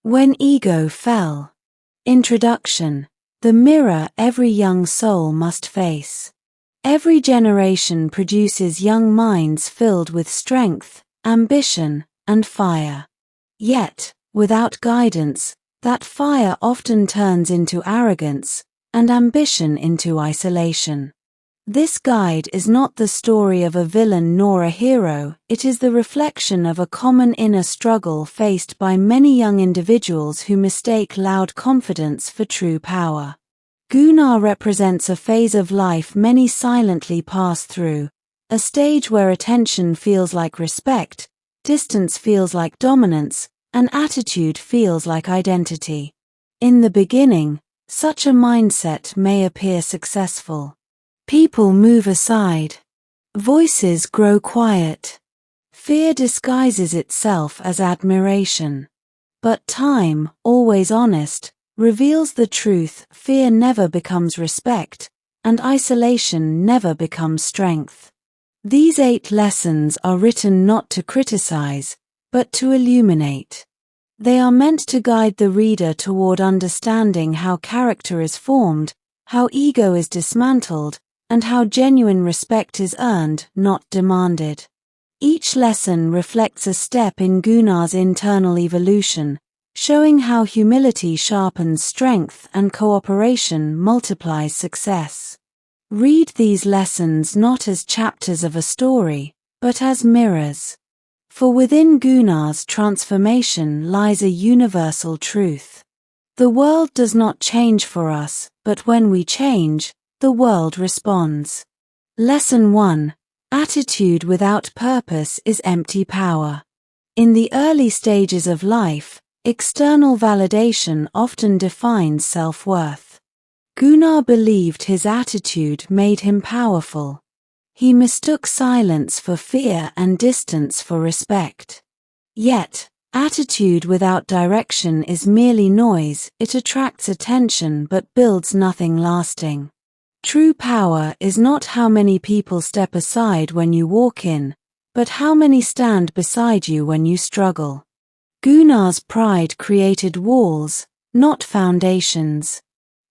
When Ego Fell. Introduction. The mirror every young soul must face. Every generation produces young minds filled with strength, ambition, and fire. Yet, without guidance, that fire often turns into arrogance, and ambition into isolation. This guide is not the story of a villain nor a hero, it is the reflection of a common inner struggle faced by many young individuals who mistake loud confidence for true power. Gunnar represents a phase of life many silently pass through, a stage where attention feels like respect, distance feels like dominance, and attitude feels like identity. In the beginning, such a mindset may appear successful. People move aside. Voices grow quiet. Fear disguises itself as admiration. But time, always honest, reveals the truth. Fear never becomes respect, and isolation never becomes strength. These 8 lessons are written not to criticize, but to illuminate. They are meant to guide the reader toward understanding how character is formed, how ego is dismantled, and how genuine respect is earned, not demanded. Each lesson reflects a step in Gunnar's internal evolution, showing how humility sharpens strength and cooperation multiplies success. Read these lessons not as chapters of a story, but as mirrors. For within Gunnar's transformation lies a universal truth. The world does not change for us, but when we change, the world responds. Lesson 1. Attitude without purpose is empty power. In the early stages of life, external validation often defines self-worth. Gunnar believed his attitude made him powerful. He mistook silence for fear and distance for respect. Yet, attitude without direction is merely noise. It attracts attention but builds nothing lasting. True power is not how many people step aside when you walk in, but how many stand beside you when you struggle. Gunnar's pride created walls, not foundations.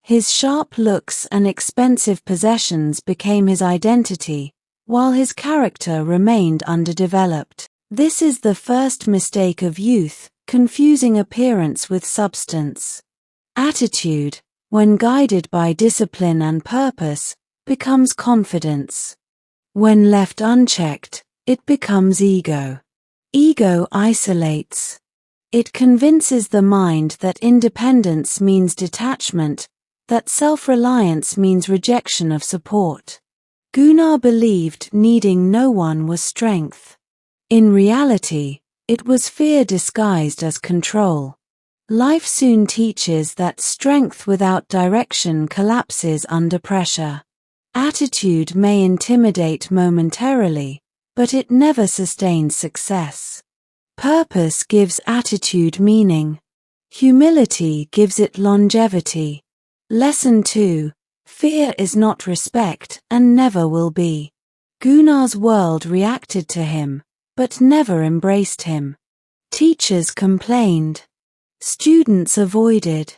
His sharp looks and expensive possessions became his identity, while his character remained underdeveloped. This is the first mistake of youth, confusing appearance with substance. Attitude, when guided by discipline and purpose, becomes confidence. When left unchecked, it becomes ego. Ego isolates. It convinces the mind that independence means detachment, that self-reliance means rejection of support. Gunnar believed needing no one was strength. In reality, it was fear disguised as control. Life soon teaches that strength without direction collapses under pressure. Attitude may intimidate momentarily, but it never sustains success. Purpose gives attitude meaning. Humility gives it longevity. Lesson 2. Fear is not respect and never will be. Gunnar's world reacted to him, but never embraced him. Teachers complained. Students avoided.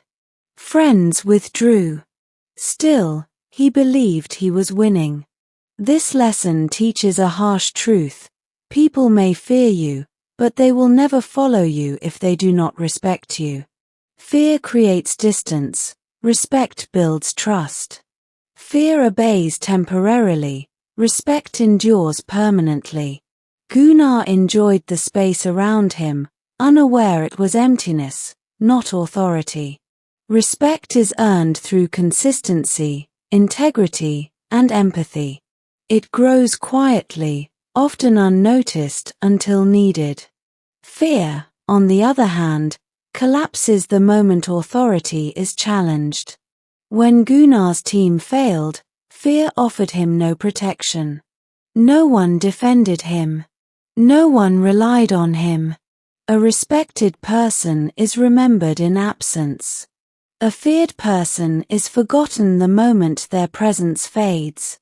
Friends withdrew. Still, he believed he was winning. This lesson teaches a harsh truth. People may fear you, but they will never follow you if they do not respect you. Fear creates distance. Respect builds trust. Fear obeys temporarily. Respect endures permanently. Gunnar enjoyed the space around him, unaware it was emptiness, not authority. Respect is earned through consistency, integrity, and empathy. It grows quietly, often unnoticed until needed. Fear, on the other hand, collapses the moment authority is challenged. When Gunnar's team failed, fear offered him no protection. No one defended him. No one relied on him. A respected person is remembered in absence. A feared person is forgotten the moment their presence fades.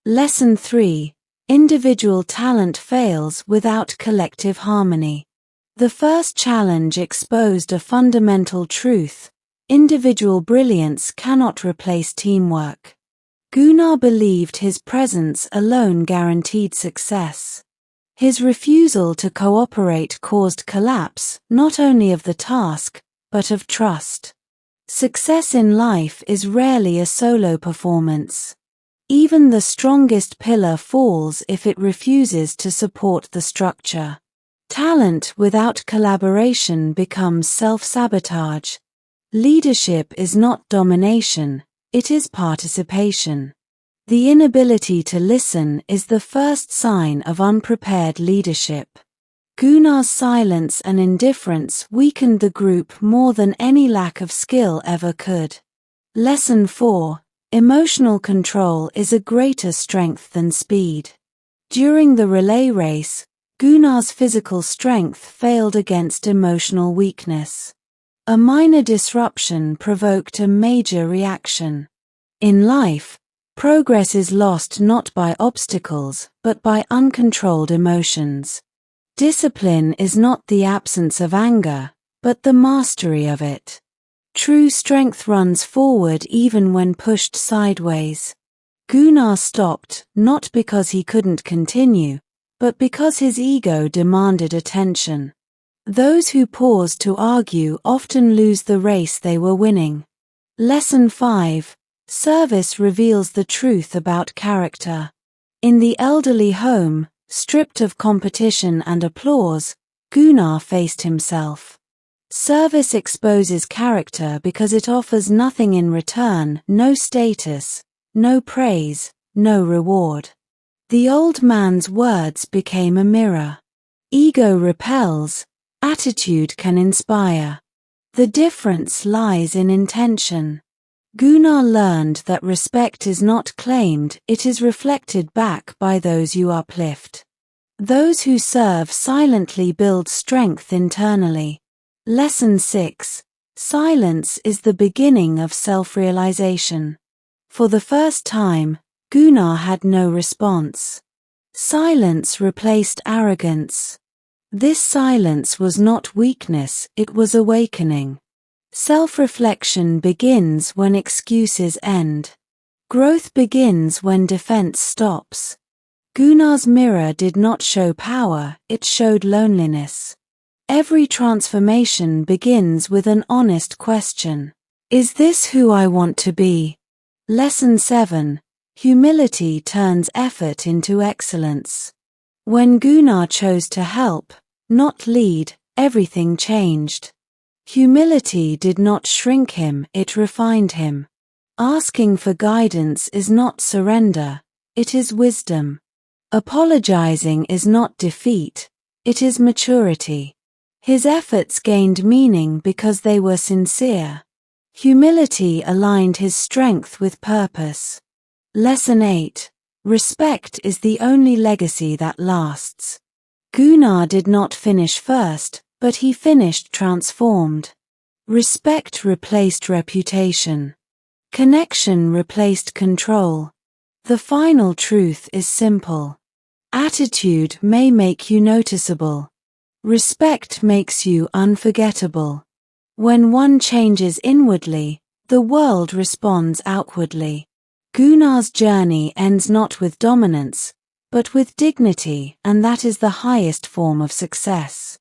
Lesson 3. Individual talent fails without collective harmony. The first challenge exposed a fundamental truth: individual brilliance cannot replace teamwork. Gunnar believed his presence alone guaranteed success. His refusal to cooperate caused collapse, not only of the task, but of trust. Success in life is rarely a solo performance. Even the strongest pillar falls if it refuses to support the structure. Talent without collaboration becomes self-sabotage. Leadership is not domination, it is participation. The inability to listen is the first sign of unprepared leadership. Gunnar's silence and indifference weakened the group more than any lack of skill ever could. Lesson 4. Emotional control is a greater strength than speed. During the relay race, Gunnar's physical strength failed against emotional weakness. A minor disruption provoked a major reaction. In life, progress is lost not by obstacles, but by uncontrolled emotions. Discipline is not the absence of anger, but the mastery of it. True strength runs forward even when pushed sideways. Gunnar stopped, not because he couldn't continue, but because his ego demanded attention. Those who pause to argue often lose the race they were winning. Lesson 5. Service reveals the truth about character. In the elderly home, stripped of competition and applause, Gunnar faced himself. Service exposes character because it offers nothing in return: no status, no praise, no reward. The old man's words became a mirror. Ego repels, attitude can inspire. The difference lies in intention. Gunnar learned that respect is not claimed, it is reflected back by those you uplift. Those who serve silently build strength internally. Lesson 6. Silence is the beginning of self-realization. For the first time, Gunnar had no response. Silence replaced arrogance. This silence was not weakness, it was awakening. Self-reflection begins when excuses end. Growth begins when defense stops. Gunnar's mirror did not show power, it showed loneliness. Every transformation begins with an honest question. Is this who I want to be? Lesson 7. Humility turns effort into excellence. When Gunnar chose to help, not lead, everything changed. Humility did not shrink him, it refined him. Asking for guidance is not surrender, it is wisdom. Apologizing is not defeat, it is maturity. His efforts gained meaning because they were sincere. Humility aligned his strength with purpose. Lesson 8. Respect is the only legacy that lasts. Gunnar did not finish first, but he finished transformed. Respect replaced reputation. Connection replaced control. The final truth is simple. Attitude may make you noticeable. Respect makes you unforgettable. When one changes inwardly, the world responds outwardly. Gunnar's journey ends not with dominance, but with dignity, and that is the highest form of success.